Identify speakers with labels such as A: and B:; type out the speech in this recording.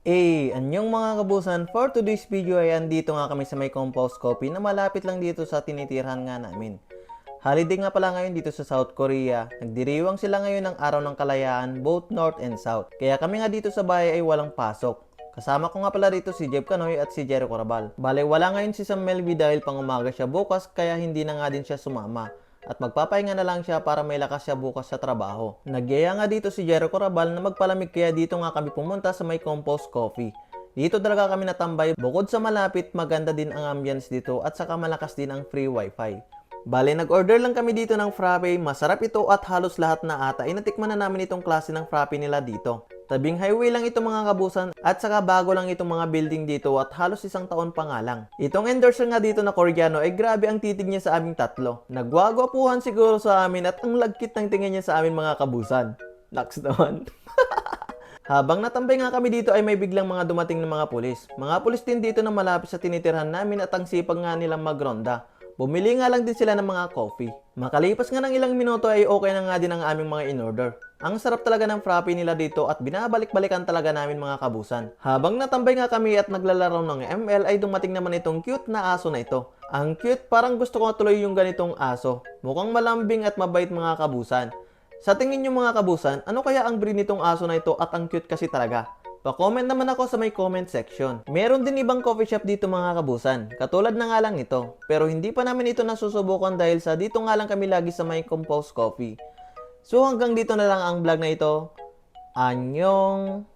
A: Anyong mga kabusan, for today's video ay andito nga kami sa may compost coffee na malapit lang dito sa tinitirhan nga namin. Holiday nga pala ngayon dito sa South Korea. Nagdiriwang sila ngayon ng Araw ng Kalayaan, both North and South. Kaya kami nga dito sa bahay ay walang pasok. Kasama ko nga pala dito si Jeff Canoy at si Jericho Rabal. Bale, wala ngayon si Sam Melvi dahil pang umaga siya bukas kaya hindi na nga din siya sumama. At magpapahinga na lang siya para may lakas siya bukas sa trabaho. Nagyaya nga dito si Jericho Rabal na magpalamig kaya dito nga kami pumunta sa may compost coffee. Dito talaga kami natambay, bukod sa malapit, maganda din ang ambience dito at saka malakas din ang free wifi. Bale, nag-order lang kami dito ng frappe, masarap ito at halos lahat na ata ay natikman na namin itong klase ng frappe nila dito. Tabing highway lang ito mga kabusan at saka bago lang itong mga building dito at halos isang taon pa nga lang. Itong endorser nga dito na Koreano ay grabe ang titig niya sa aming tatlo. Nagwagwapuhan siguro sa amin at ang lagkit ng tingin niya sa amin mga kabusan. Naks naman. Habang natambay nga kami dito ay may biglang mga dumating ng mga pulis. Mga pulis din dito na malapit sa tinitirhan namin at ang sipag nga nilang magronda. Bumili nga lang din sila ng mga coffee. Makalipas nga ng ilang minuto ay okay na nga din ang aming mga in-order. Ang sarap talaga ng frappe nila dito at binabalik-balikan talaga namin mga kabusan. Habang natambay nga kami at naglalaro ng ML ay dumating naman itong cute na aso na ito. Ang cute, parang gusto ko tuloy yung ganitong aso. Mukhang malambing at mabait mga kabusan. Sa tingin nyo mga kabusan, ano kaya ang breed nitong aso na ito at ang cute kasi talaga? Pa-comment naman ako sa may comment section. Meron din ibang coffee shop dito mga kabusan. Katulad na nga lang ito. Pero hindi pa namin ito nasusubukan dahil sa dito nga lang kami lagi sa may compost coffee. So hanggang dito na lang ang vlog na ito. Anyong!